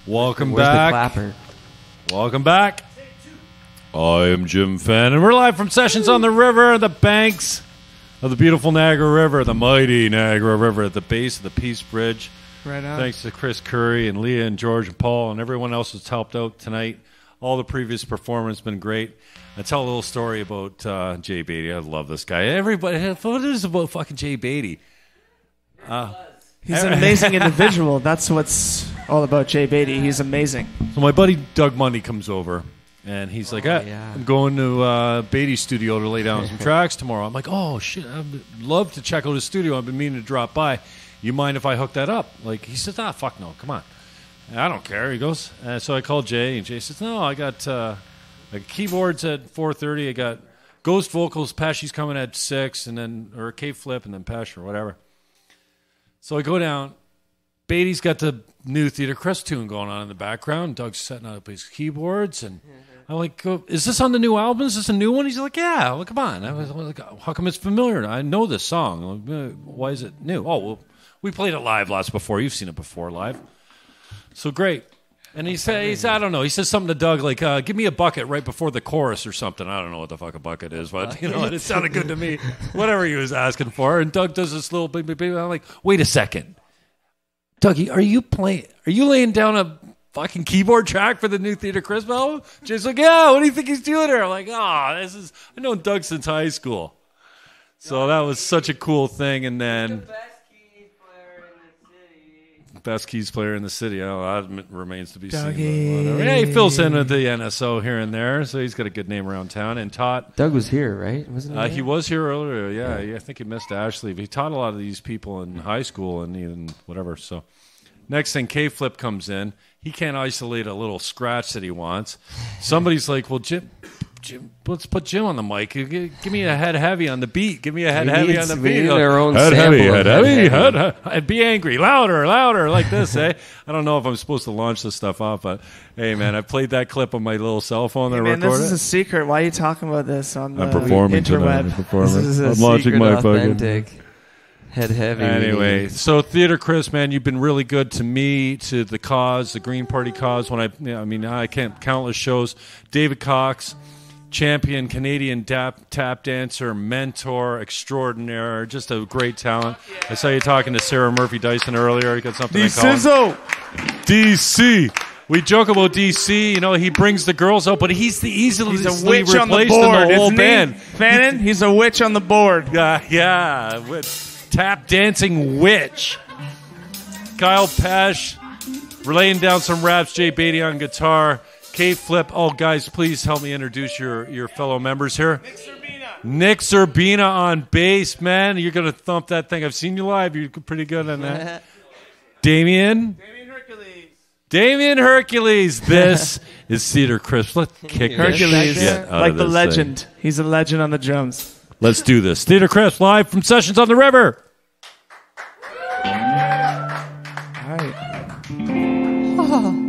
Welcome Where's back. the clapper? Welcome back. I am Jim Fannon. We're live from Sessions on the River, the banks of the beautiful Niagara River, the mighty Niagara River, at the base of the Peace Bridge. Right on. Thanks to Chris Curry and Leah and George and Paul and everyone else who's helped out tonight. All the previous performance has been great. I tell a little story about Jay Beatty. I love this guy. Everybody, what is it about fucking Jay Beatty? He's an amazing individual. That's what's all about Jay Beatty. He's amazing. So my buddy Doug Mundy comes over, and he's like, yeah. I'm going to Beatty's studio to lay down some tracks tomorrow. I'm like, oh, shit, I'd love to check out his studio. I've been meaning to drop by. You mind if I hook that up? Like, he says, fuck no, come on. And I don't care, he goes. So I called Jay, and Jay says, no, I got keyboards at 4:30. I got Ghost vocals, Pesci's coming at 6, and then, or K-Flip, and then Pesci or whatever. So I go down. Beatty's got the new Theater Chris tune going on in the background. Doug's setting up his keyboards, and I'm like, is this on the new album? Is this a new one? He's like, yeah. Well, come on. I was like, how come it's familiar? I know this song. Like, why is it new? Oh, well, we played it live lots before. You've seen it before live. So great. And he says, I don't know. He says something to Doug like, give me a bucket right before the chorus or something. I don't know what the fuck a bucket is, but it sounded good to me. Whatever he was asking for. And Doug does this little baby. I'm like, wait a second. Dougie, are you laying down a fucking keyboard track for the new Theater Chris album? Jay's like, yeah, what do you think he's doing there? I'm like, I've known Doug since high school. So that was such a cool thing. And then best keys player in the city. Oh, that remains to be seen. Yeah, he fills in with the NSO here and there, so he's got a good name around town. And taught. Doug was here, right? Wasn't he? He was here earlier. Yeah, I think he missed Ashley. But he taught a lot of these people in high school and even whatever. So next thing, K-Flip comes in. He can't isolate a little scratch that he wants. Somebody's like, well, Jim, let's put Jim on the mic. Give me a head heavy on the beat. Give me a head heavy on the beat. We need our own head sample. heavy. Be angry. Louder, like this, eh? I don't know if I'm supposed to launch this stuff off, but hey, man, I played that clip on my little cell phone and recorded it. This is a secret. Why are you talking about this on the performing interweb? I'm launching my authentic head heavy. Anyway, so Theater Chris, man, you've been really good to me, to the cause, the Green Party cause. I can't countless shows. David Cox, champion Canadian tap dancer, mentor extraordinaire, just a great talent. I saw you talking to Sarah Murphy Dyson earlier. You got something to call him. DC. We joke about DC. He brings the girls out, but he's a witch on the board, in the whole band. Fannon, he's a witch on the board. Yeah. Tap dancing witch. Kyle Pesh relaying down some raps. Jay Beatty on guitar. K-Flip. Oh, guys, please help me introduce your fellow members here. Nick Zerbina on bass, man. You're going to thump that thing. I've seen you live. You're pretty good on that. Damien Hercules. This is Theater Chris. Let's kick Hercules, like the legend. Thing. He's a legend on the drums. Let's do this. Theater Chris live from Sessions on the River. All right. Oh.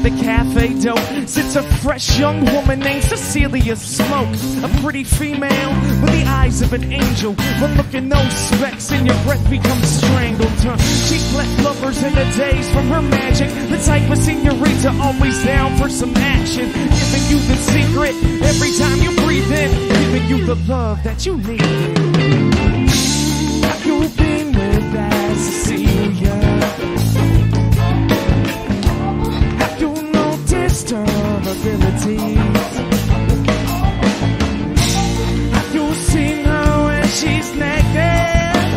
the cafe door sits a fresh young woman named Cecilia Smoke. A pretty female with the eyes of an angel. One look and no specs and your breath becomes strangled. She's left lovers in the days from her magic. The type of senorita always down for some action. Giving you the secret every time you breathe in. Giving you the love that you need. You've been with that Cecilia. Have you noticed her abilities? Have you seen her when she's naked?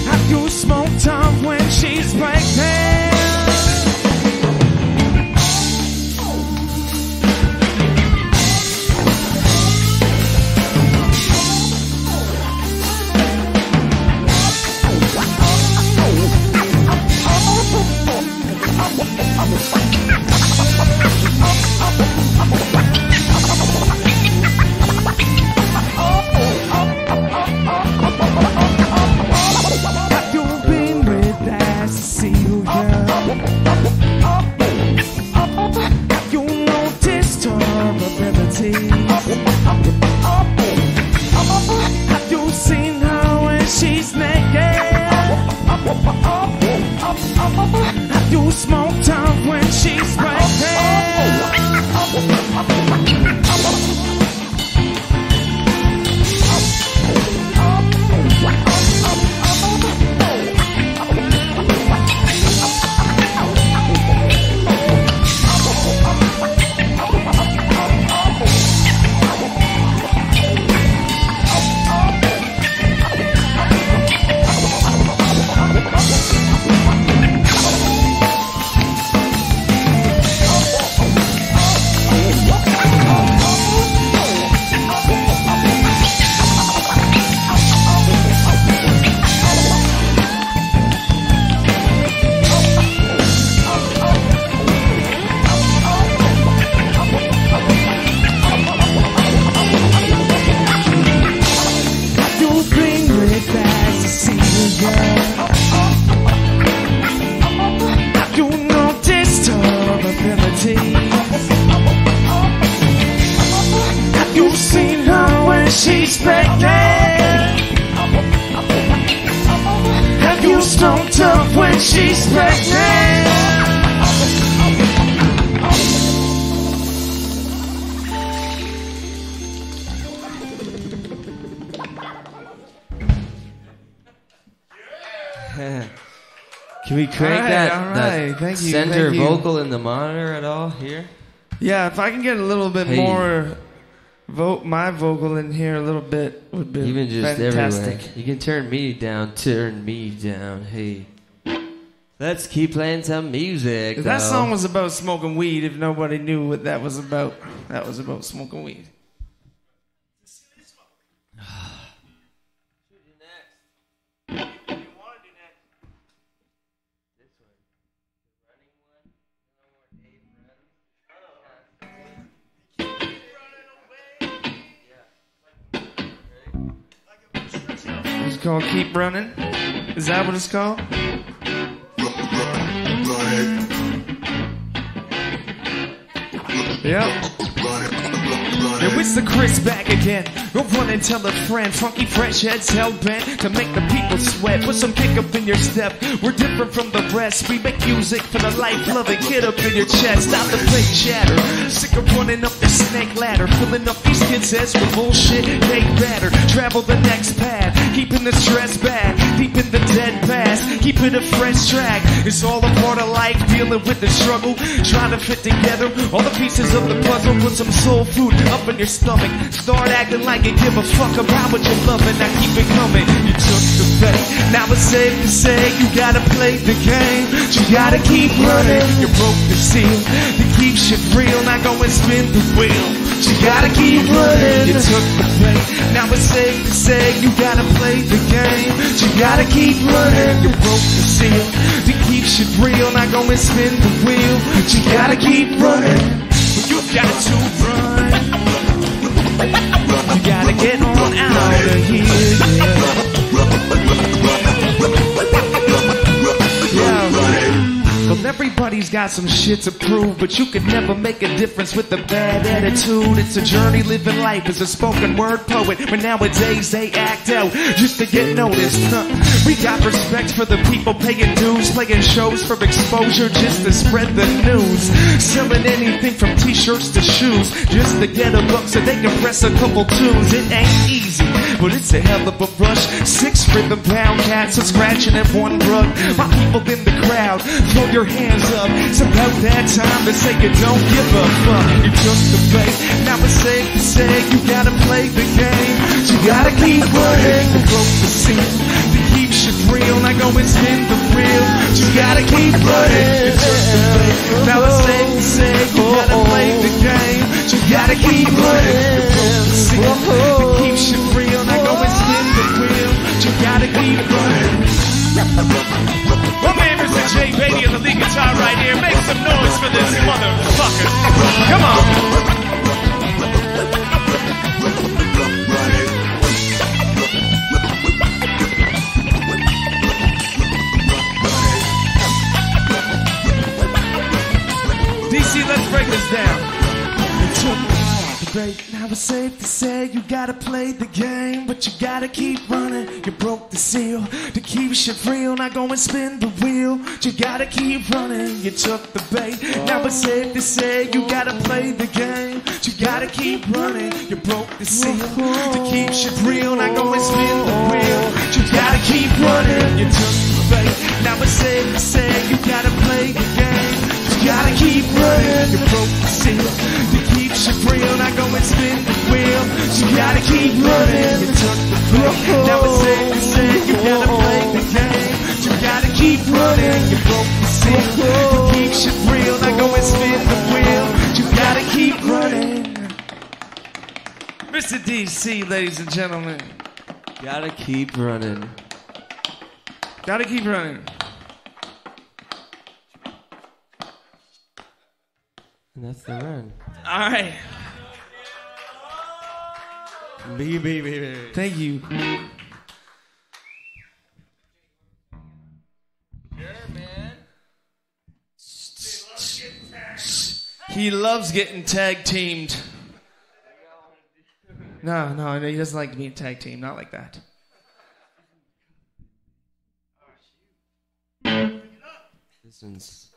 Have you smoked her when she's pregnant? Have you seen her when she's naked? Have you smoked her when she's pregnant? She's pregnant. Have you smoked her when she's pregnant? Can we crank that Thank you, center thank you. vocal in the monitor at all here? Yeah, if I can get a little bit more my vocal in here a little bit would be even just fantastic. everywhere. You can turn me down. Hey, let's keep playing some music. If that song was about smoking weed, if nobody knew what that was about smoking weed. It's called Keep Running. Is that what it's called? Yep. Now it's the Chris back again. Go run and tell a friend. Funky fresh heads hell bent to make the people sweat. Put some kick up in your step. We're different from the rest. We make music for the life-loving kid up in your chest. Stop the fake chatter. Sick of running up the snake ladder. Filling up these kids' heads with bullshit. They batter. Travel the next path. Keeping the stress bad. Deep in the dead past. Keep it a fresh track. It's all a part of life. Dealing with the struggle. Trying to fit together all the pieces of the puzzle. Put some soul food up in your stomach. Start acting like you give a fuck about what you're loving. Now keep it coming. You took the bait. Now it's safe to say you gotta play the game. You gotta keep running. You broke the seal to keep shit real. Now go and spin the wheel. You gotta keep running. You took the bait. Now it's safe to say you gotta play the game. You gotta keep running. You broke the seal to keep shit real. Now go and spin the wheel. You gotta keep running. You got to run. You gotta get on out of here. Yeah. Well, everybody Everybody's got some shit to prove, but you could never make a difference with a bad attitude. It's a journey living life as a spoken word poet, but nowadays they act out just to get noticed. We got respect for the people paying dues, playing shows for exposure just to spread the news, selling anything from t-shirts to shoes just to get a buck so they can press a couple tunes. It ain't easy, but it's a hell of a rush. 6 rhythm-bound cats are scratching at one rug. My people in the crowd, throw your hands up. It's about that time to say you don't give a fuck. You took the bait, now it's safe to say you gotta play the game. You gotta keep running to broke the scene, to keep shit real. Now go and spin the wheel. You gotta keep running. You took the bait, now it's safe to say you gotta play the game. You gotta keep running to broke the scene, to keep shit real. Now go and spin the wheel. You gotta keep running. My man Mr. J Baby on the lead guitar right here. Make some noise for this motherfucker. Come on. DC, let's break this down. Now it's safe to say you gotta play the game, but you gotta keep running. You broke the seal to keep shit real. Now go and spin the wheel. You gotta keep running. You took the bait. Now it's safe to say you gotta play the game. You gotta keep running. You broke the seal to keep shit real. Now go and spin the wheel. You gotta keep running. You took the bait. Now it's safe to say you gotta play the game. You gotta keep running. You broke the seal to keep shit real. Now go and spin the wheel. You gotta keep running. You took the bait. Now it's safe to say you gotta play the game. You gotta keep running. You broke the seal to keep shit real. Now go and spin the wheel. You gotta keep running. Mr. DC, ladies and gentlemen. Gotta keep running. Gotta keep running. And that's the run. All right. Baby. Thank you. He loves getting tag teamed. No, he doesn't like being tag teamed. Not like that. This one's...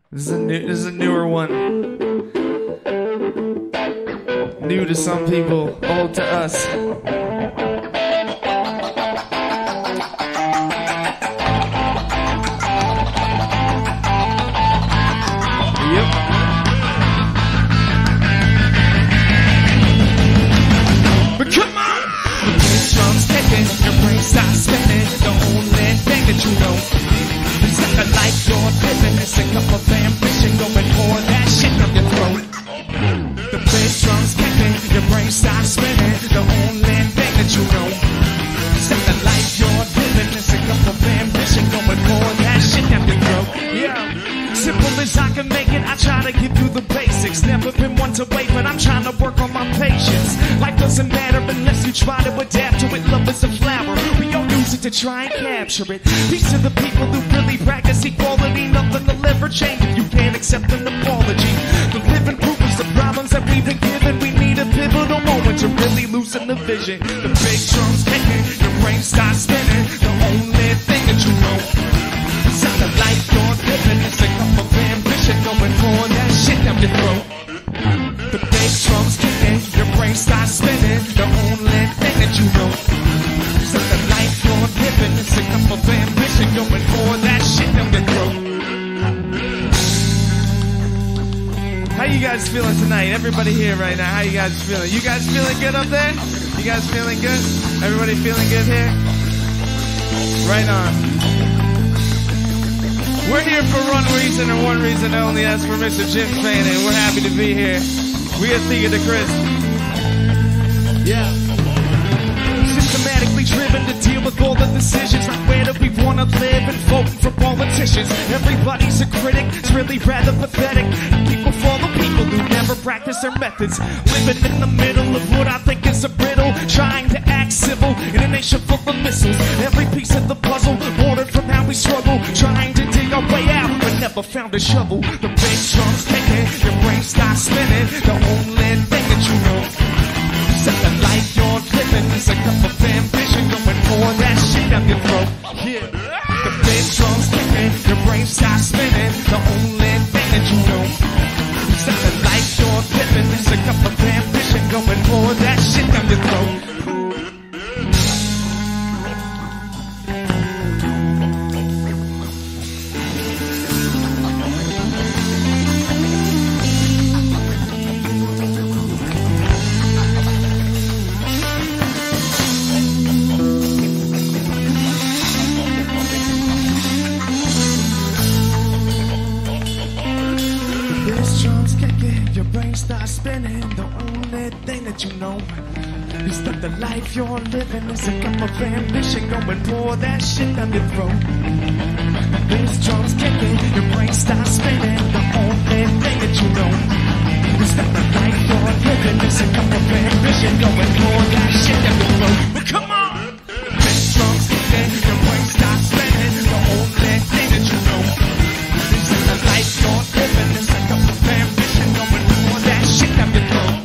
This is a newer one. New to some people, old to us. Yep. But come on! The bass drum's kicking, your brain starts spinning. The only thing that you know is that the life you're living is a cup of ambition. Go and pour that shit down your throat. The bass drum's kicking, your brain starts spinning. The only thing that you know is that the life you're living is a cup of ambition. Go and pour that shit down your throat. Yeah, simple as I can make it. I try to get through the basics. Never been one to wait, but I'm trying to work on my patience. Life doesn't matter unless you try to adapt to it. Love is a flower. We all use it to try and capture it. Peace to the people who really practice equality. Nothing will ever change if you can't accept an apology. The living proof is the problems that we've been given. We need a pivotal moment to really loosen the vision. The big drum's kicking, your brain starts spinning. The only thing that you know is that the life you're living is a cup of ambition. Go and pour that shit down your throat. The bass drum's kicking, your brain starts spinning. The only thing that you know is that the life you're living is a cup of ambition. Go and pour that shit down your throat. How you guys feeling tonight? Everybody here right now, how you guys feeling? You guys feeling good up there? You guys feeling good? Everybody feeling good here? Right on. We're here for one reason and one reason only. That's for Mr. Jim Fannon. We're happy to be here. We are Theater to Chris. Yeah. Systematically driven to deal with all the decisions. Like where do we want to live and voting for politicians? Everybody's a critic. It's really rather pathetic. People follow people who never practice their methods. Living in the middle of what I think is a riddle. Trying to act civil in a nation full of missiles. Every piece of the puzzle bordered from how we struggle. Trying to dig our way out, but never found a shovel. The bass drums kicking, your brain starts spinning. The only thing that you know is that the life you're living is a cup of ambition going for that shit down your throat. Yeah. The bass drums kicking, your brain starts spinning. The only thing that you know is that the life you're living is a cup of ambition going for that shit down your throat. You know, is that the life you're living is a cup of ambition going pour that shit down your throat. The bass drums kicking, your brain starts spinning. The only thing that you know is that the life you're living is a cup of ambition going pour that shit down your throat. But come on, the bass drums kicking, your brain starts spinning. The only thing that you know is that the life you're living is a cup of ambition going pour that shit down your throat.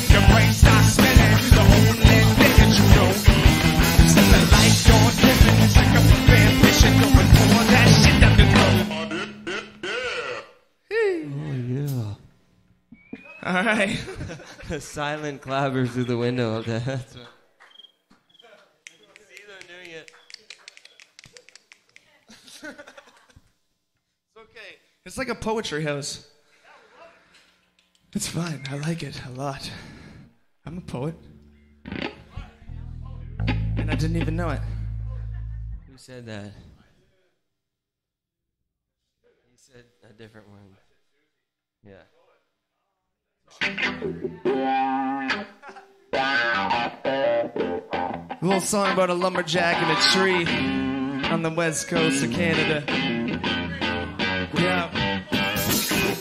Your brain starts spinning. The only thing that you know is that the life you're living is like a ambition going for that shit down the throat. Oh, yeah. All right. The silent clappers through the window of that. See, they're doing it. It's okay. It's like a poetry house. It's fine. I like it a lot. I'm a poet. And I didn't even know it. Who said that? He said a different one. Yeah. A little song about a lumberjack in a tree on the west coast of Canada. Yeah.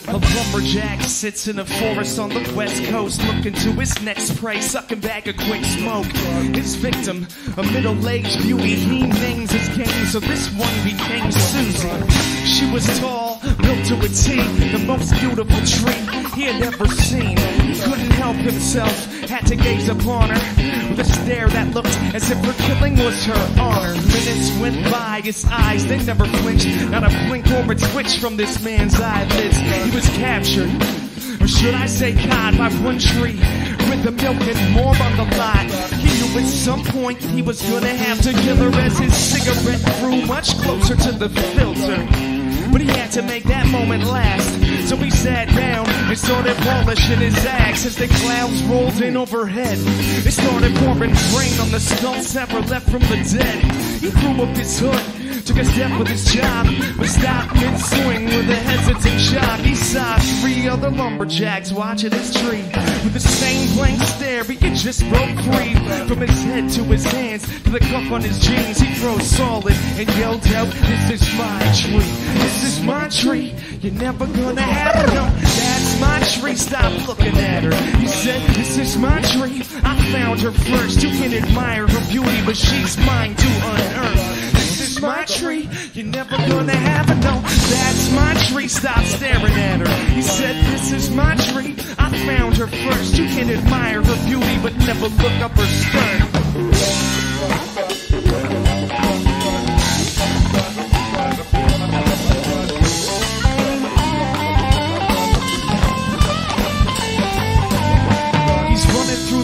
A lumberjack sits in a forest on the west coast, looking to his next prey, sucking back a quick smoke. His victim, a middle-aged beauty, he names his game, so this one became Susie. She was tall, built to a T, the most beautiful tree he had ever seen. He couldn't help himself, had to gaze upon her with a stare that looked as if her killing was her honor. Minutes went by, his eyes, they never flinched, not a blink or a twitch from this man's eyelids. He was captured, or should I say caught, by one tree with the milk and more on the lot. He knew at some point he was gonna have to kill her as his cigarette grew much closer to the filter. But he had to make that moment last, so he sat down and started polishing his axe as the clouds rolled in overhead. It started pouring rain on the skulls that were left from the dead. He threw up his hood, took a step with his job, but stopped mid-swing with a hesitant shock. He saw 3 other lumberjacks watching his tree. With the same blank stare, he had just broke free. From his head to his hands, to the cuff on his jeans, he froze solid and yelled out, "This is my tree, this is my tree, you're never gonna have it, no, that's my tree." Stop looking at her, he said, "This is my tree, I found her first. You can admire her beauty, but she's mine to unearth. This is my tree, you're never gonna have it, no, that's my tree." Stop staring at her, he said, "This is my tree, I found her first. You can admire her beauty, but never look up her skirt."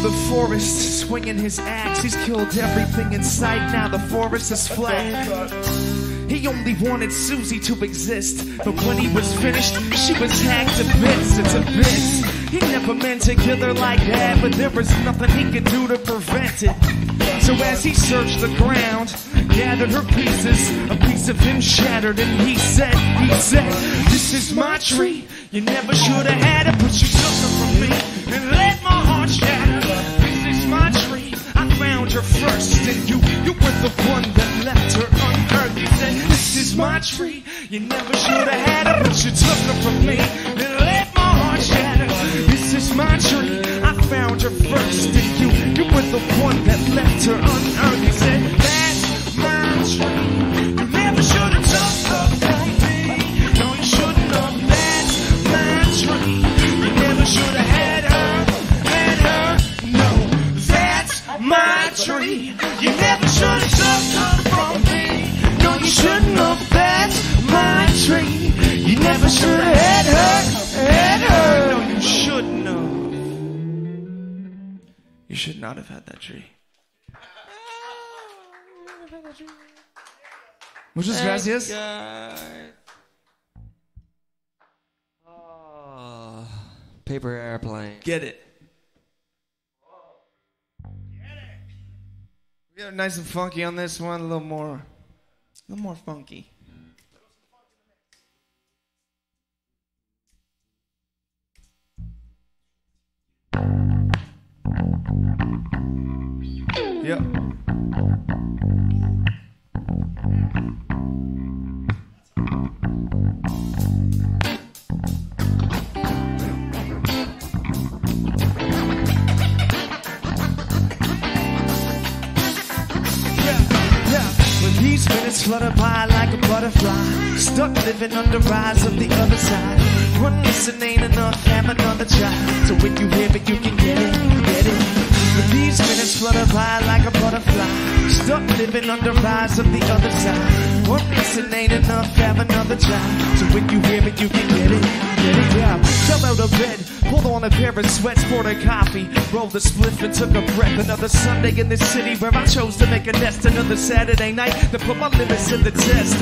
The forest, swinging his axe, he's killed everything in sight. Now the forest is flat. He only wanted Susie to exist, but when he was finished, she was hacked to bits. It's a bit. He never meant to kill her like that, but there was nothing he could do to prevent it. So as he searched the ground, gathered her pieces, a piece of him shattered, and he said, "This is my tree, you never should have had it, but you took her from me and let my heart shatter. This is my tree, I found her first, and you were the one that left her unearthed." He said, "This is my tree, you never should have had it, but you took her from me and let my heart shatter. This is my tree, I found her first, and you were the one that left her unearthed." He said, "That's my tree, you never should have took her You should not have had that tree. Muchas gracias. Oh, paper airplane. Get it. We got nice and funky on this one, a little more funky. Yep. These minutes flutter by like a butterfly, stuck living under rise of the other side. One listen ain't enough, have another try. So when you hear it, you can get it, get it. But these minutes flutter by like a butterfly, stuck living under rise of the other side. One listen ain't enough, have another try. So when you hear it, you can get it, get it. Yeah, fell out of bed, pulled on a pair of sweats, poured a coffee, rolled a spliff and took a breath. Another Sunday in this city where I chose to make a nest. Another Saturday night to put my limits in the test.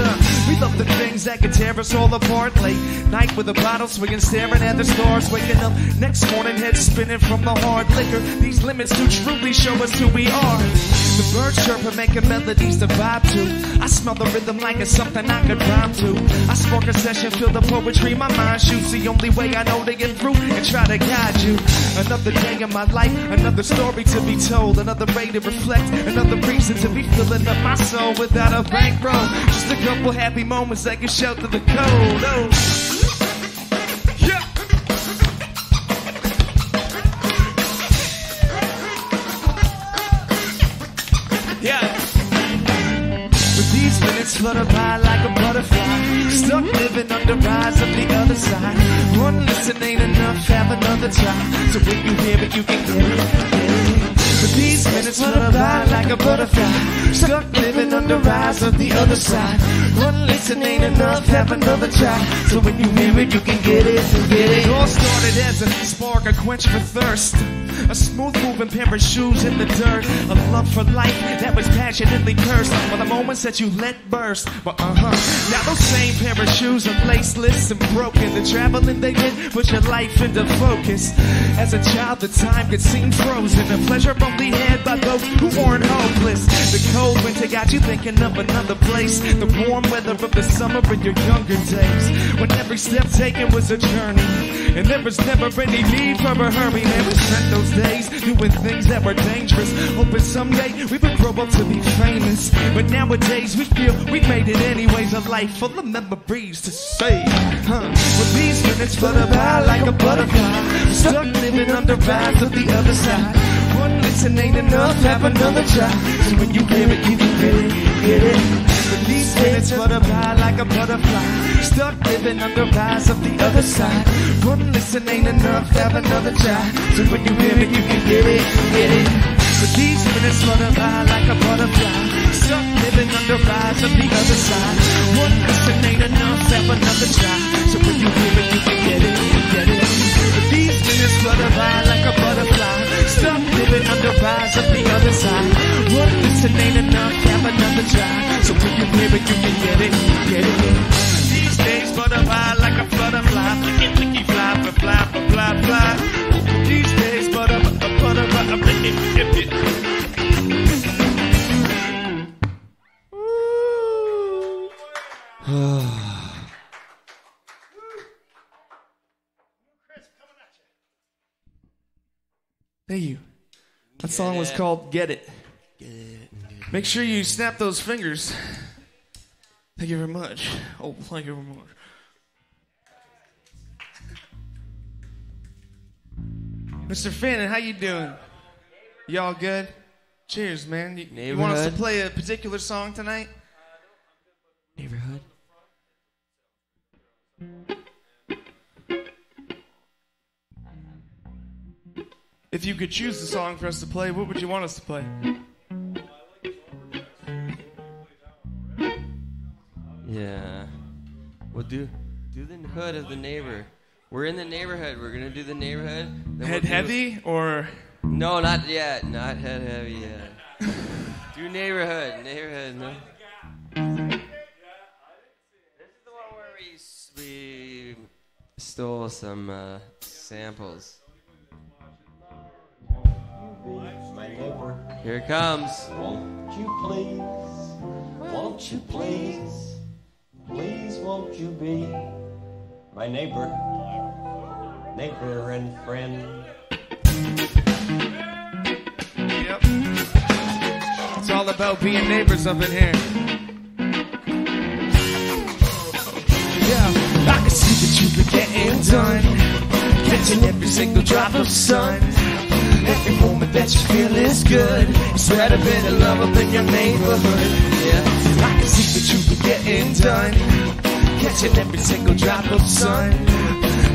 We love the things that can tear us all apart. Late night with a bottle swinging, staring at the stars. Waking up next morning, head spinning from the hard liquor. These limits do truly show us who we are. The birds chirping, making melodies to vibe to. I smell the rhythm like it's something I could rhyme to. I spark a session, feel the poetry my mind shoots. The only way I know to get through and try to guide you. Another day in my life, another story to be told, another way to reflect, another reason to be filling up my soul without a bankroll. Just a couple happy moments that can shelter the cold. Oh. Yeah. Yeah. But these minutes flutter by like a butterfly, stuck living under rise of the other side. One listen ain't enough, have another try. So when you hear it, you can get it, get it. But these minutes flutter by like a butterfly, stuck living under rise of the other side. One listen ain't enough, have another try. So when you hear it, you can get it, get it. It all started as a spark, a quench for thirst. A smooth moving pair of shoes in the dirt. A love for life that was passionately cursed by the moments that you let burst. But now those same pair of shoes are laceless and broken. The traveling they did put your life into focus. As a child, the time could seem frozen. A pleasure only had by those who weren't hopeless. The cold winter got you thinking of another place. The warm weather of the summer in your younger days, when every step taken was a journey, and there was never any need for a hurry. Man, we spent those days doing things that were dangerous, hoping someday we would grow up to be famous. But nowadays we feel we made it anyways. A life full of memories to say. With these minutes flutter by like a butterfly, stuck living under vibes of the other side. One listen ain't enough, have another try. So when you hear it, you can get it, get it. But these minutes flutter by like a butterfly, stuck living under vibes of the other side. One listen ain't enough, have another try. So when you hear it, you can get it, get it. But these minutes flutter by like a butterfly, stuck living under vibes of the other side. One listen ain't enough, have another try. So when you hear it, you can get it, get it. But these minutes flutter by like a butterfly, stuck living under vibes of the other side. One listen ain't enough, have another try. So when you hear it, you can get it, get it. These days flutter by like a butterfly, flicky, flicky, fly, fly, fly, fly, fly. These days flutter by, flicky, flicky. Thank you. That song was called Get It. Make sure you snap those fingers. Thank you very much. Oh, thank you very much. Mr. Fannon, how you doing? Y'all good? Cheers, man. You want us to play a particular song tonight? Neighborhood. If you could choose the song for us to play, what would you want us to play? Yeah. We'll do the hood of the neighbor. We're in the neighborhood. We're gonna do the neighborhood. Head heavy or No, not yet. Not head heavy yet. Do neighborhood, no. This is the one where we stole some samples. My neighbor. Here it comes. Won't you please, won't you be my neighbor and friend? Yep. It's all about being neighbors up in here. Yeah, I can see that you've been getting done, catching every single drop of sun. Every moment that you feel is good. You spread a bit of love up in your neighborhood. Yeah, I can see that you've been getting done, catching every single drop of sun.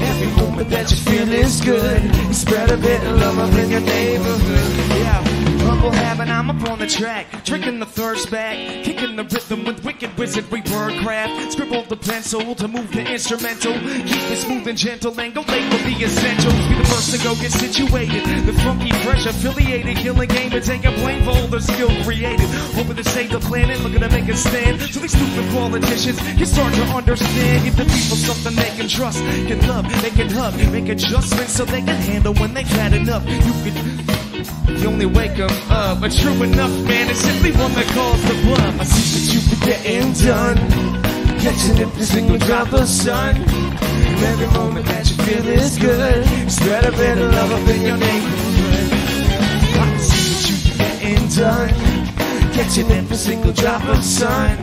Every moment that you feel is good. You spread a bit of love up in your neighborhood. Yeah, humble habit, I'm up on the track, drinking the thirst back, kicking the rhythm with wicked wizardry wordcraft. Scribble the pencil to move the instrumental, keep it smooth and gentle, and go label the essentials. Be the first to go get situated. The funky, fresh, affiliated, killing game and take a blame for all the skill created. Hoping to save the planet, looking to make a stand. So these stupid politicians can start to understand. Give the people something they can trust, can love, they can hug, make adjustments so they can handle when they've had enough. You only wake them up, but true enough, man, it's simply one that calls the bluff. I see that you've been getting done, catching every single drop of sun. Every moment that you feel is good. Spread a bit of love up in your neighborhood. I can see that you've been getting done, catching every single drop of sun.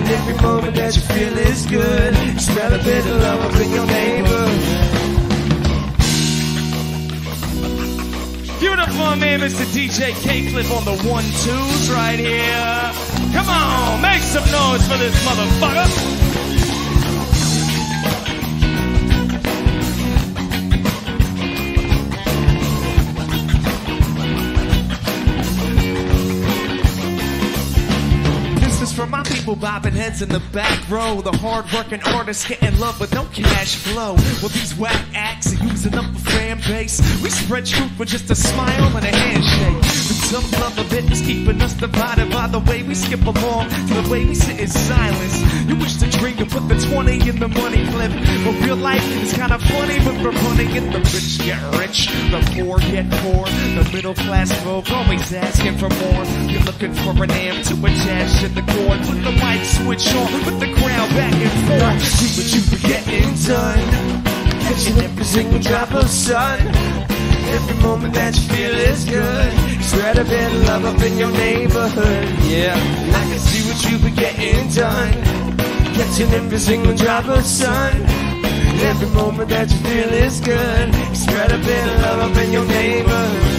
Every moment that you feel is good. Spread a bit of love up in your neighborhood. Give it up for me, Mr. DJ K-Flip on the 1-2s right here. Come on, make some noise for this motherfucker. For my people bobbing heads in the back row, the hard-working artists getting love with no cash flow. Well, these whack acts are using up a fan base. We spread truth with just a smile and a handshake. But some love of it is keeping us divided by the way we skip along to the way we sit in silence. You wish to drink and put the 20 in the money clip, but real life is kind of funny when we're running it. The rich get rich, the poor get poor. The middle class folk always asking for more. You're looking for an amp to attach to the core. Put the mic switch on, put the crowd back and forth. See what you've been getting done, catching every single drop of sun. Every moment that you feel is good. Spread a bit of love up in your neighborhood. Yeah, I can see what you've been getting done, catching every single drop of sun. Every moment that you feel is good. Spread a bit of love up in your neighborhood.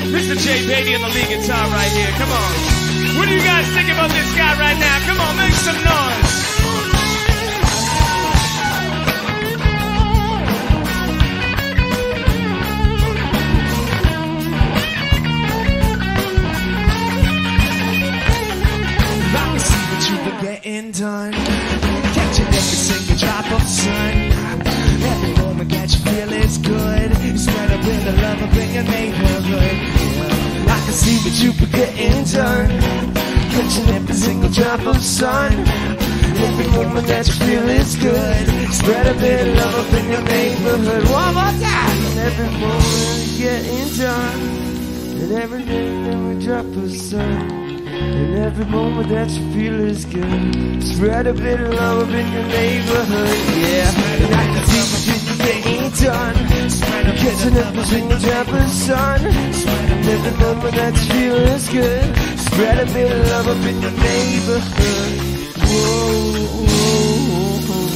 Mr. J. Beatty on the lead guitar right here. Come on. What do you guys think about this guy right now? Come on, make some noise. I can see what you've been getting done, catching every single drop of sun. Every moment that you feel is good. You spread a bit of love up in your neighborhood. I can see what you've been getting done, catching every single drop of sun. Every moment that you feel is good. Spread a bit of love up in your neighborhood. One more time. And every moment you getting done, and every drop of sun. And every moment that you feel is good. Spread a bit of love up in your neighborhood. Yeah, and I can see what you've been done, catching every single drop of sun. And every moment that you feel is good. Spread a bit of love up in your neighborhood. Whoa, whoa, whoa.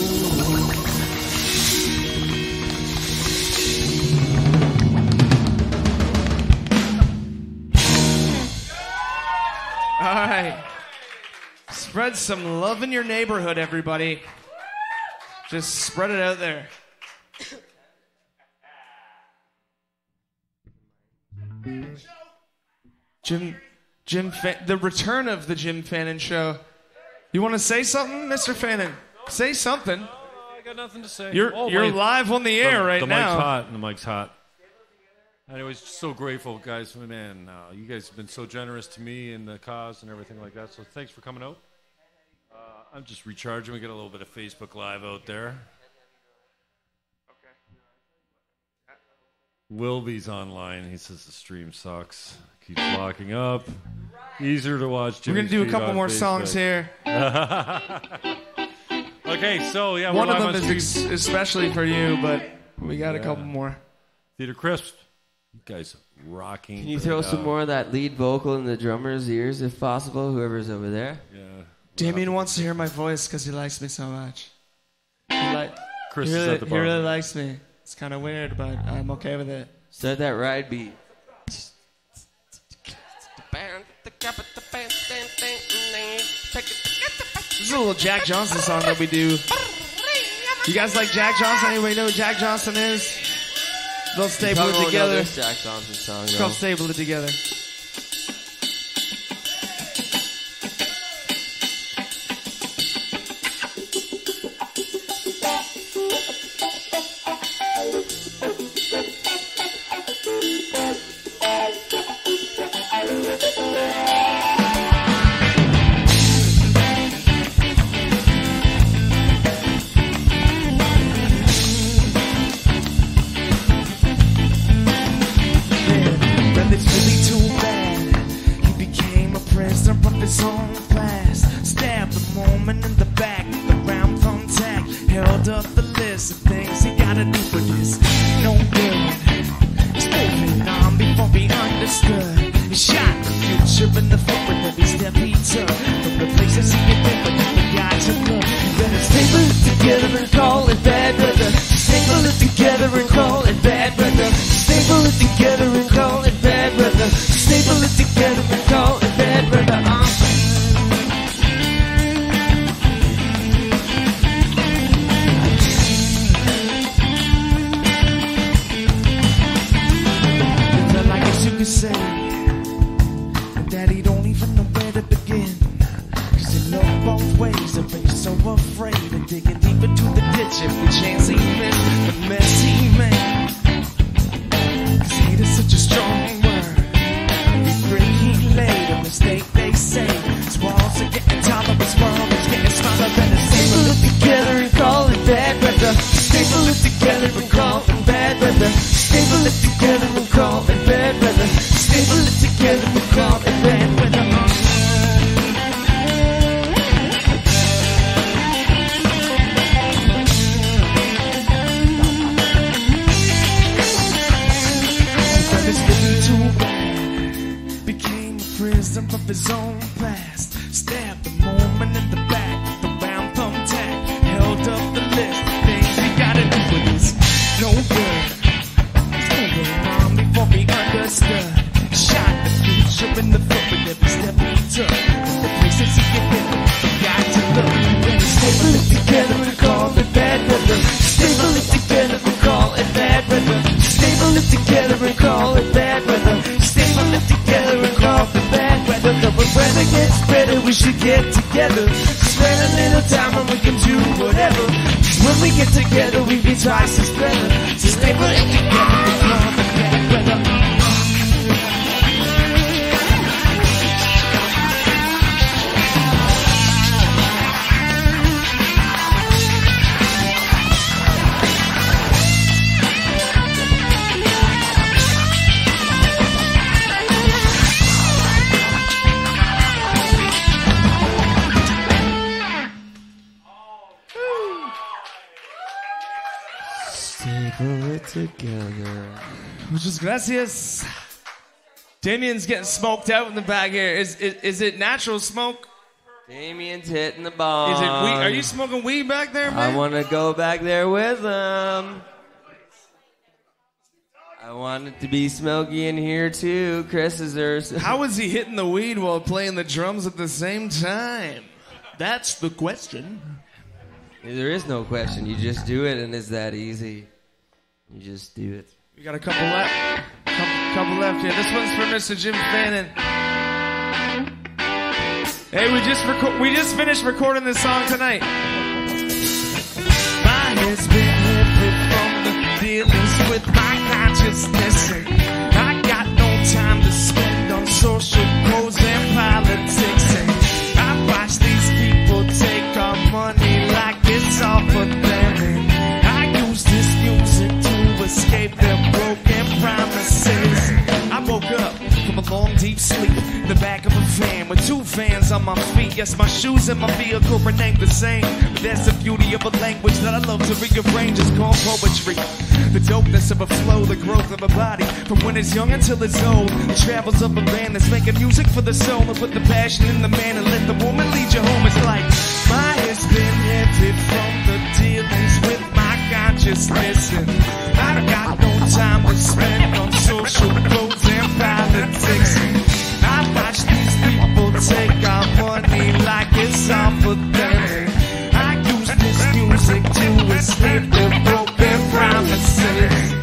All right. Spread some love in your neighborhood, everybody. Just spread it out there. The return of the Jim Fannon Show. You want to say something, Mr. Fannon? Say something. I got nothing to say. You're wait. live on the air right the now. Mic's hot, and the mic's hot. Anyways, so grateful, guys. Man, you guys have been so generous to me and the cause and everything like that. So thanks for coming out. I'm just recharging. We got a little bit of Facebook Live out there. Wilby's online. He says the stream sucks. Keeps locking up. Easier to watch. We're going to do a couple more songs here. Okay, so yeah. One of them is especially for you, but we got a couple more. Theater Crisp. You guys rocking. Can you throw some more of that lead vocal in the drummer's ears, if possible, whoever's over there? Yeah. Damien wants to hear my voice because he likes me so much. Chris he is at the bar. really likes me. It's kind of weird, but I'm okay with it. Start that ride beat. This is a little Jack Johnson song that we do. You guys like Jack Johnson? Anybody know who Jack Johnson is? They'll staple it together. This Jack Johnson song. It's called Staple It Together. Gracias. Damien's getting smoked out in the back here. Is it natural smoke? Damien's hitting the ball. Is it weed? Are you smoking weed back there, man? I want to go back there with him. I want it to be smoky in here too. Chris is there. How is he hitting the weed while playing the drums at the same time? That's the question. There is no question. You just do it, and it's that easy. You just do it. We got a couple left. Couple left here. This one's for Mr. Jim Fannon. Hey, we just finished recording this song tonight. My has been heavy from the dealings with my consciousness. And I got no time to spend on social codes and politics. And I watch these people take our money like it's all for them. And I use this music to escape their broken promises. I woke up from a long deep sleep in the back of a van with 2 fans on my feet. Yes, my shoes and my vehicle were named the same, but that's the beauty of a language that I love to rearrange. It's called poetry. The dopeness of a flow, the growth of a body from when it's young until it's old. The travels of a band that's making music for the soul, and put the passion in the man and let the woman lead you home. It's like my head's been heavy from the dealings with my consciousness, and I got no time to spend on social codes and politics. I watch these people take our money like it's all for them. I use this music to escape their broken promises.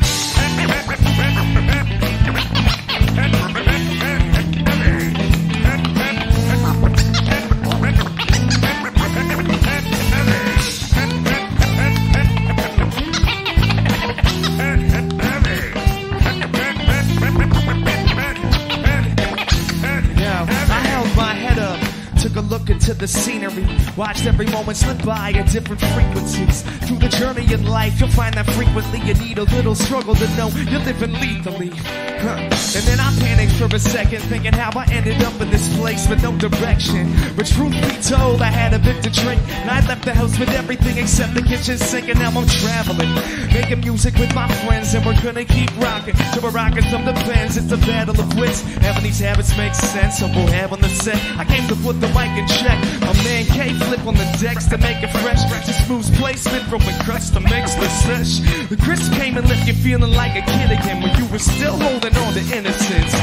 A look into the scenery, watched every moment slip by at different frequencies. Through the journey in life, you'll find that frequently you need a little struggle to know you're living lethally. And then I panicked for a second, thinking how I ended up in this place with no direction. But truth be told, I had a bit to drink, and I left the house with everything except the kitchen sink. And now I'm traveling, making music with my friends, and we're gonna keep rocking till we're rocking some depends. It's a battle of wits. Having these habits makes sense, so we'll have on the set. I came to put the mic in check. My man K flip on the decks to make it fresh. Just smooth placement from the crust to mix the sesh. The crisp came and left you feeling like a kid again when you were still holding on to innocence.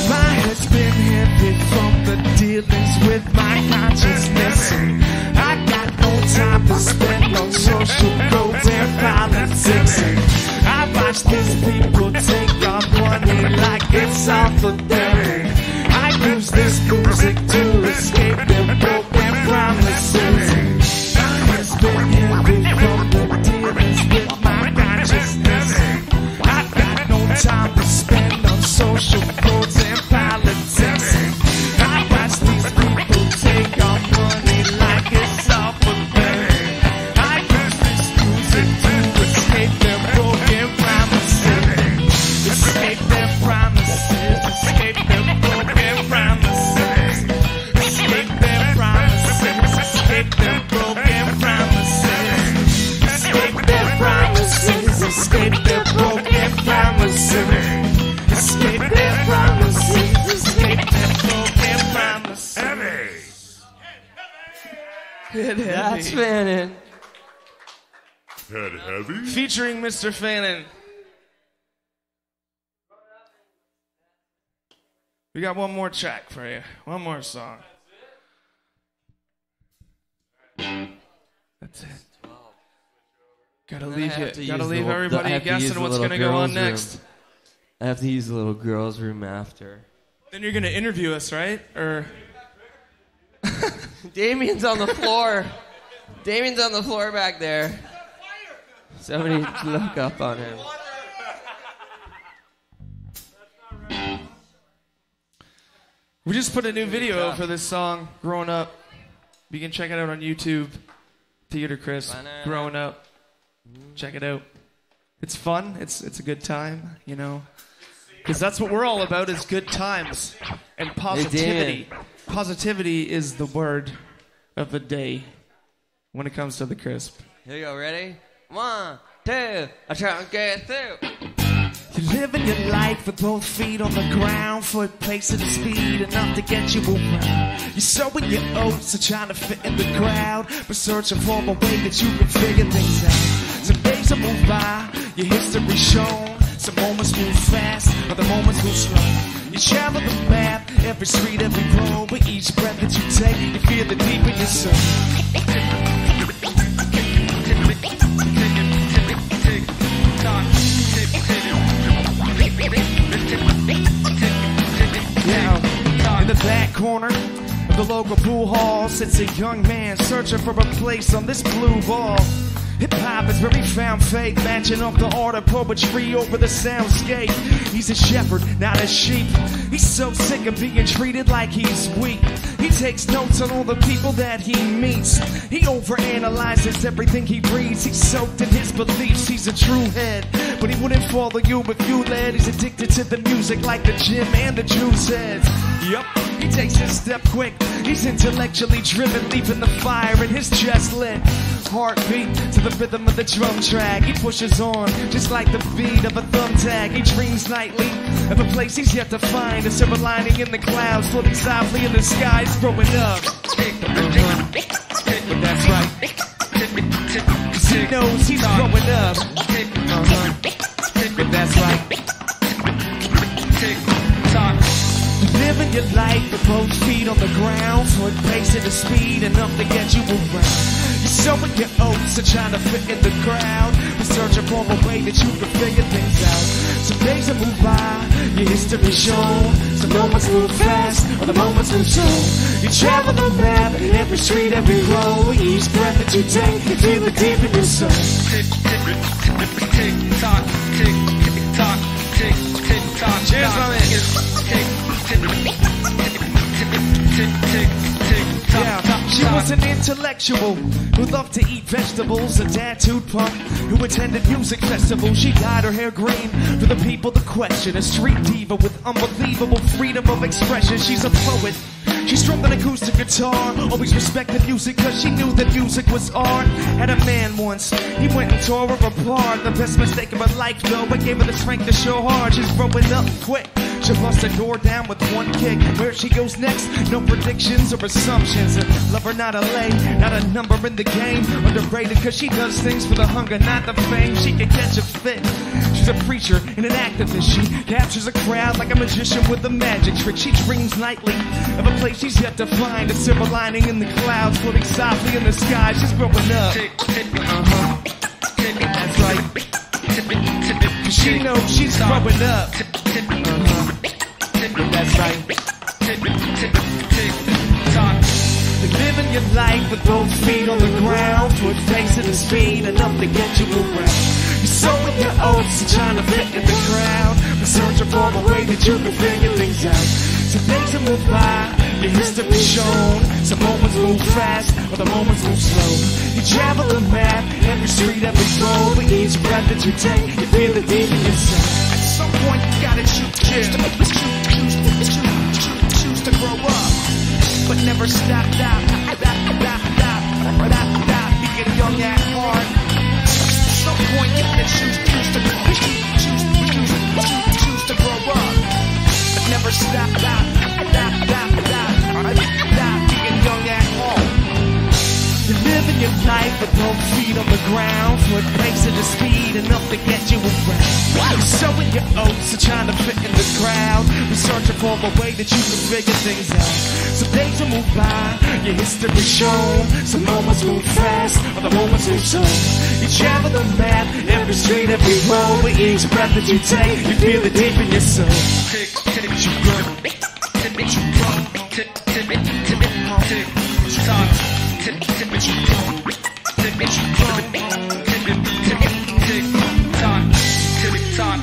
My head's been heavy from the dealings with my consciousness. I got no time to spend on social codes and politics. I watch these people take our money like it's all for them. I use this music to escape their broken promises. My head's been heavy from the dealings with my consciousness. I got no time to spend on social codes and politics. I watch these people take our money like it's all for them. I use this music to escape their broken promises. Escape their promises. Escape their broken promises. Escape their promises. Escape their broken promises. Escape their promises. Escape their broken promises. Escape their promises. Escape their broken promises. Head heavy. That's Fannon. Head heavy? Featuring Mr. Fannon. We got one more track for you. One more song. That's it. Gotta leave everybody guessing what's gonna go on next. I have to use the little girl's room after. Then you're gonna interview us, right? Or Damien's on the floor. Damien's on the floor back there. Somebody look up on him. we just put a new video for this song, Growing Up. You can check it out on YouTube. Theater Chris, Growing Up. Check it out. It's fun. It's a good time, you know. Because that's what we're all about, is good times and positivity. Positivity is the word of the day when it comes to the crisp. Here you go, ready? 1, 2, I try and get through. You're living your life with both feet on the ground, foot pace at a speed enough to get you around. You're sowing your oats and trying to fit in the crowd, but searching for a way that you can figure things out. Some days will move by, your history shown. Some moments move fast, other moments move slow. You travel the map, every street, every road. With each breath that you take, you feel the deep in your soul. Yeah, in the back corner of the local pool hall sits a young man searching for a place on this blue ball. Hip-hop is where he found faith, matching up the art of poetry over the soundscape. He's a shepherd, not a sheep. He's so sick of being treated like he's weak. He takes notes on all the people that he meets. He overanalyzes everything he reads. He's soaked in his beliefs. He's a true head, but he wouldn't follow you if you led. He's addicted to the music like the Jim and the Juice heads. Yup, he takes his step quick. He's intellectually driven, leaving the fire in his chest lit. Heartbeat to the rhythm of the drum track. He pushes on, just like the beat of a thumbtack. He dreams nightly of a place he's yet to find. A silver lining in the clouds, floating softly in the skies, growing up. That's right. 'Cause he knows he's growing up. That's right. Living your life with both feet on the ground, foot pacing the speed enough to get you around. You're sowing your oats and trying to fit in the crowd, but searching for a way that you can figure things out. Some days will move by, your history shown. Some moments move fast, other moments move slow. You travel the map, every street, every road. Each breath that you take, you feel it deep in your soul. Tick, tick, tick, tock, tick, tick, tock, tick, tick, tock. Cheers, my man. Yeah, she was an intellectual who loved to eat vegetables, a tattooed punk who attended music festivals. She dyed her hair green for the people to question. A street diva with unbelievable freedom of expression. She's a poet. She strummed an acoustic guitar, always respected music cause she knew that music was art. Had a man once, he went and tore her apart. The best mistake of her life though, it gave her the strength to show hard. She's growing up quick. She'll bust the door down with one kick. Where she goes next, no predictions or assumptions. A lover, not a lay, not a number in the game. Underrated cause she does things for the hunger, not the fame. She can catch a fit. She's a preacher and an activist. She captures a crowd like a magician with a magic trick. She dreams nightly of a place she's yet to find. A silver lining in the clouds, floating softly in the sky. She's growing up. That's right. Cause she knows she's growing up. That's right. Living your life with both feet on the ground, foot pacing the speed enough to get you around. You're sowing your oats and trying to fit in the crowd, but searching for a way that you can figure things out. Some days will move by, your history shown. Some moments move fast, other moments move slow. You travel the map, every street, every road. With each breath that you take, you feel it deep in yourself. At some point, you gotta choose to grow up, but never stop. You get young at heart. At some point, you gotta choose to grow up, but never stop. You get young at heart. You're living your life with both feet on the ground, foot pacing the speed enough to get you around. You're sowing your oats and trying to fit in the crowd. You're searching for a way that you can figure things out. Some days will move by, your history shown. Some moments move fast, other moments move slow. You travel the map, every street, every road. With each breath that you take, you feel it deep in your soul.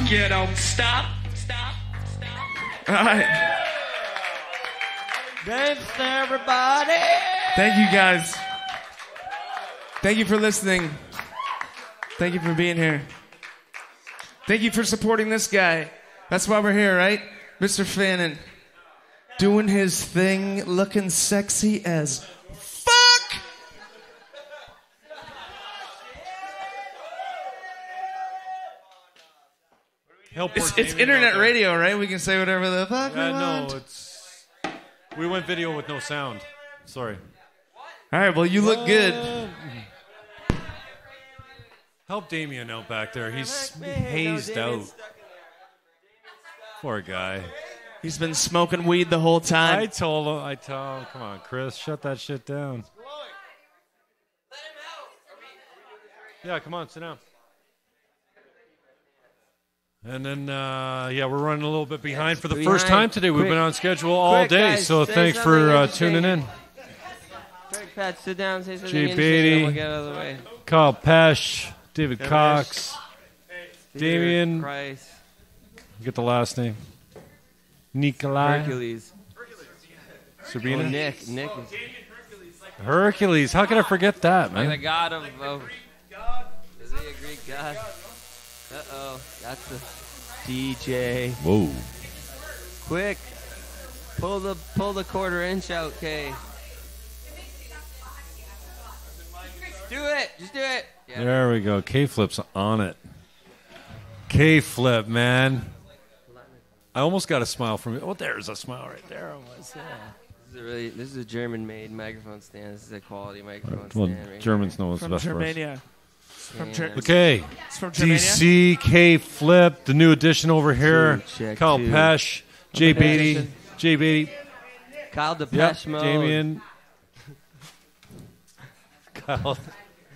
You don't stop. All right. Thanks, everybody. Thank you, guys. Thank you for listening. Thank you for being here. Thank you for supporting this guy. That's why we're here, right? Mr. Fannon. Doing his thing, looking sexy as fuck. It's internet radio, right? We can say whatever the fuck we want. No, we went video with no sound. Sorry. All right, well, you look good. Help Damien out back there. He's hazed out. Poor guy. He's been smoking weed the whole time. I told him, come on, Chris, shut that shit down. Yeah, come on, sit down. And then, we're running a little bit behind for the first time today. We've been on schedule all day, so thanks for tuning in. Pat, sit down, say something Jay interesting, Beatty. and we'll get out of the way. Kyle Pesh, David Cox, Dear Damien. Christ. Get the last name. Nikolai. Hercules. Sabina. Oh, Nick is Hercules. How can I forget that, like the man? god of is he a Greek god? Uh-oh. That's the DJ. Whoa. Quick. Pull the quarter inch out, Kay. Do it. Just do it. Yeah. There we go. K-Flip's on it. K-Flip, man. I almost got a smile from you. Oh, there's a smile right there. This is a German-made microphone stand. This is a quality microphone Well, stand. Right Germans know what's From best Germania. Okay. It's from Germania. DC, K-Flip, the new addition over here. Check Kyle two. Pesh, Jay Beatty. Jay Beatty. Kyle Yep. Depeche Mode. Damien. Kyle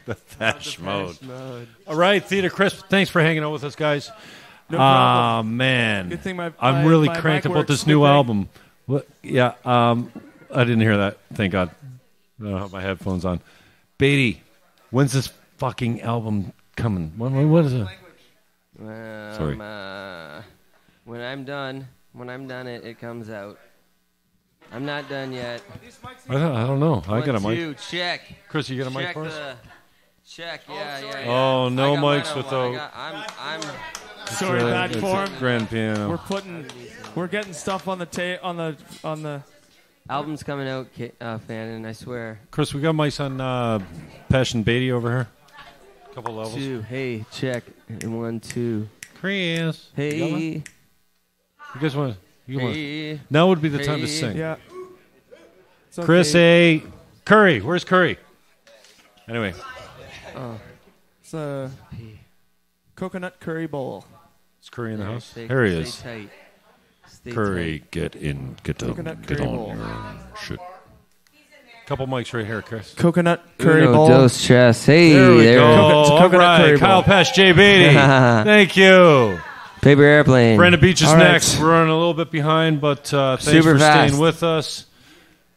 Depeche Mode. All right, Theater Chris, thanks for hanging out with us, guys. No problem. Man. Good thing I'm really my cranked mic about works. this Good new thing. album. What? Yeah, I didn't hear that. Thank God. I don't have my headphones on. Beatty, when's this fucking album coming? What is it? Sorry. When I'm done, it comes out. I'm not done yet. I don't know. I got a One, mic. two, check. Chris, you got a mic Check for us? check. Yeah. Oh, no I got mine mics on with one. the- I'm Sorry, bad It's a form. grand piano. We're getting stuff on the album's coming out, Fannon. I swear. Chris, we got mics on Pesh and Beatty over here. Couple levels. Two. Hey, check. And 1, 2. Chris. Hey. You guys want? Hey. Now would be the time to Hey. sing. yeah. It's okay. Chris A. Curry. Where's Curry? Anyway, It's a coconut curry bowl. is Curry in the house? Stay, Here he stay is. tight. Stay Curry, tight. get in, get Coconut get curry on bowl. your shit. Couple mics right here, Chris. Coconut curry Uno, bowl. dos, tres. Hey, There we go. It's a All coconut right, curry Kyle bowl. Pesh, Jay Beatty. Thank you. Paper airplane. Brandon Beach is All right. next. We're running a little bit behind, but thanks Super for fast. staying with us.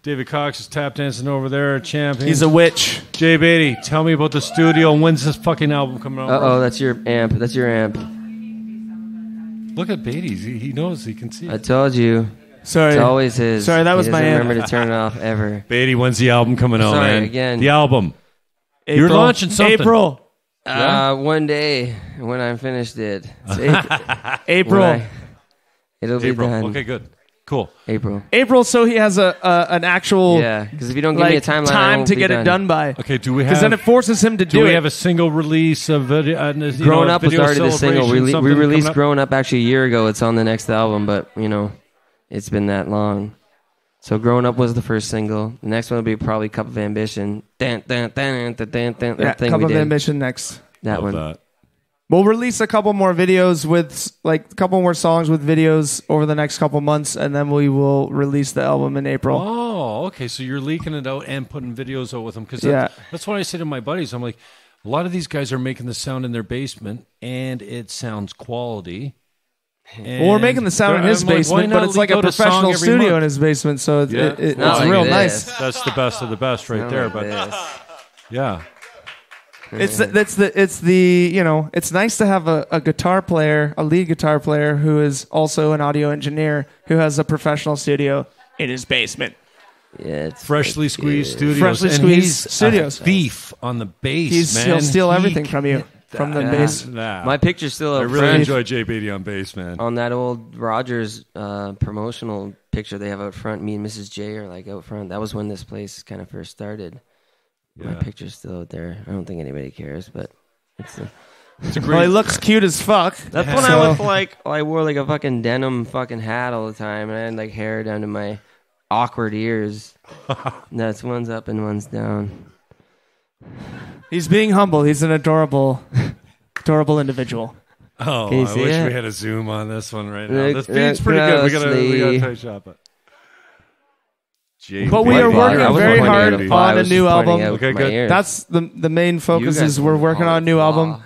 David Cox is tap dancing over there, champion. He's a witch. Jay Beatty, tell me about the studio. When's this fucking album coming out? Uh-oh, that's your amp. That's your amp. Look at Beatty. He knows. He can see I it. told you. Sorry. It's always his. Sorry, that was he my doesn't amp. remember to turn it off ever. Beatty, when's the album coming out, Sorry, man? again. The album. April. You're launching something. April. One day when I'm finished it. It's April. It'll be April. done. Okay, good. Cool. April. April. So he has an actual Yeah, because if you don't give me a timeline, I time won't to be get it done by. Okay, do we Because then have... it forces him to Do do we it. have a single release of video? Grown Up was video already the single. celebration, We something released coming up? Grown Up actually a year ago. It's on the next album, but it's been that long. So Grown Up was the first single. The next one will be probably Cup of Ambition. That thing Cup we of did. Ambition next. That Love one. that. We'll release a couple more videos with a couple more songs with videos over the next couple months, and then we will release the album in April. Oh, okay. So you're leaking it out and putting videos out with them. Because Yeah. that's what I say to my buddies. I'm like, a lot of these guys are making the sound in their basement, and it sounds quality. Well, we're making the sound in his I'm like, why basement, not but it's like a leak out song professional every studio month? in his basement, so Yeah. it's Not like real this. nice. That's the best of the best right Not there. like But this. yeah. It's nice to have a guitar player, a lead guitar player who is also an audio engineer who has a professional studio in his basement. Yeah, it's Freshly squeezed studios. Freshly and squeezed he's studios. A thief on the bass, man. He'll steal everything from you, from the bass. My picture's still I up really front enjoy Jay Beatty on bass, man. on that old Rogers promotional picture they have out front. Me and Mrs. J are like out front. That was when this place kind of first started. My Yeah. picture's still out there. I don't think anybody cares, but it's It's a Well, he looks cute as fuck. that's when I looked like I wore like a fucking denim fucking hat all the time, and I had like hair down to my awkward ears. That's one's up and one's down. He's being humble. He's an adorable individual. Oh, Can you I see wish it? we had a zoom on this one right now. Look This feed's pretty good. We got closely. a tight shot, but Jay But we Beatty. are working I wasn't very pointing hard at a on fly, I a was new just pointing album. out Okay, my good. ears. That's the main focus You guys is we're can working call on a it new flaw. album.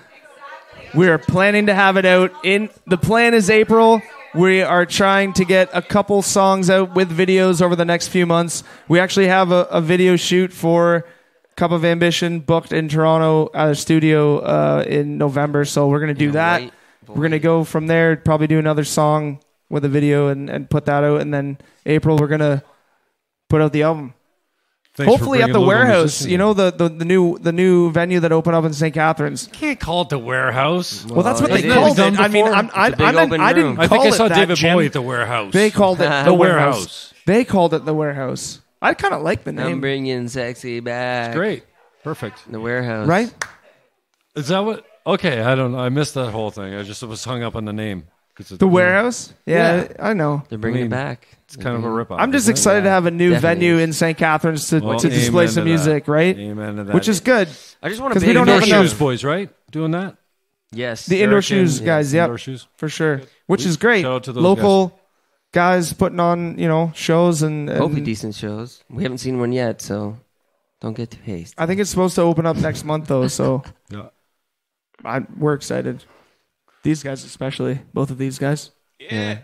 We are planning to have it out in. The plan is April. We are trying to get a couple songs out with videos over the next few months. We actually have a video shoot for Cup of Ambition booked in Toronto at a studio in November, so we're going to do that. Right, we're going to go from there, probably do another song with a video and put that out, and then April we're going to put out the album. Thanks for Hopefully at bringing the local Warehouse, musicians you know, the new venue that opened up in St. Catharines. in. Can't call it the Warehouse. Well, that's what they it is. called Done it. I mean, before? I It's a big open didn't room. call I think I it saw that, David Jim. Bowie at the Warehouse. They called it The Warehouse. They called it the Warehouse. I kind of like the I'm name, bringing sexy back. Great. Perfect. The Warehouse. right? Is that what? Okay, I don't know. I missed that whole thing. I just was hung up on the name. 'Cause The Warehouse. Yeah, I know. They're bringing I mean, it back. It's kind of a ripoff. I'm just isn't it? excited to have a new Definitely. venue in St. Catharines to Well, display amen some to music, that. right? Amen to that. Which is good. I just want 'Cause to we don't Indoor have enough. shoes, boys, right? Doing that? Yes. The indoor Hurricane, shoes guys, yep, Indoor shoes. for sure. Which is great. Shout out to those Local guys putting on, shows and Hopefully decent shows. We haven't seen one yet, so don't get too hasty. I think it's supposed to open up next month though, so Yeah. we're excited. These guys especially, both of these guys. Yeah.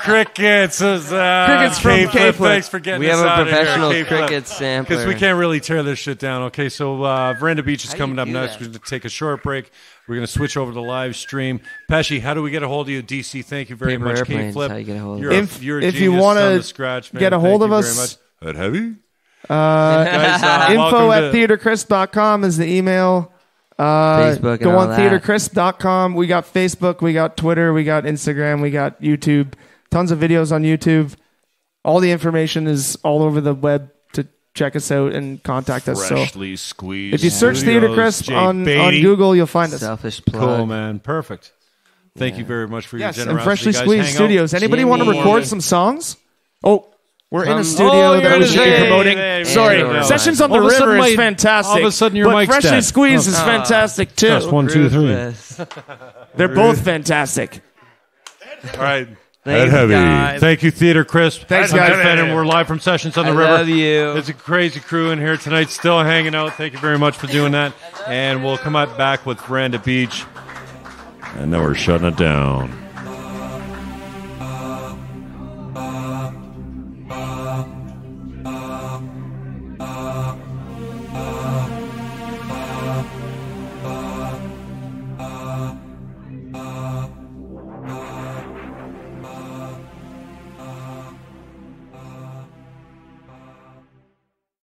Crickets. Crickets from K-Flip. K-Flip. Thanks for getting We us have a out of here, professional K-Flip. cricket sampler. Because we can't really tear this shit down. Okay, so Veranda Beach is How do coming you up do next. that? We're going to take a short break. We're going to switch over to the live stream. Pesci, how do we get a hold of you? DC, thank you very Paper much. Airplanes, K-Flip, how you get a hold of you're us. a, you're a If you genius wanna on the scratch, man. get a hold Thank of you us, very much. That heavy? Guys, info welcome at to- theatercrisp.com is the email. Facebook and Go all on that. theatercrisp.com. We got Facebook, we got Twitter, we got Instagram, we got YouTube. Tons of videos on YouTube. All the information is all over the web to check us out and contact us. So Freshly squeezed. if you search Studios, Theater Crisp Jay on Beatty. Google, you'll find us. Selfish plug. Cool, man. Perfect. Thank you very much for your Yes, generosity. and Freshly guys. Squeezed Hang out. Studios. Anybody want to Jimmy. record some songs? Oh, we're in a Come- studio Oh, that you're we in a should be studio. promoting. Hey, Sorry, hey, Sessions on all the of a sudden River is my- fantastic. all of a sudden your but mic's Freshly dead. Squeezed Oh. is fantastic too. Test 1, 2, 3. Ruthless. They're both fantastic. All right. That heavy. Thank you, Theater Crisp. Thanks, I'm guys. Jim Fannon. We're live from Sessions on the I River. love you. There's a crazy crew in here tonight, still hanging out. Thank you very much for doing that. And we'll come back with Veranda Beach. And now we're shutting it down.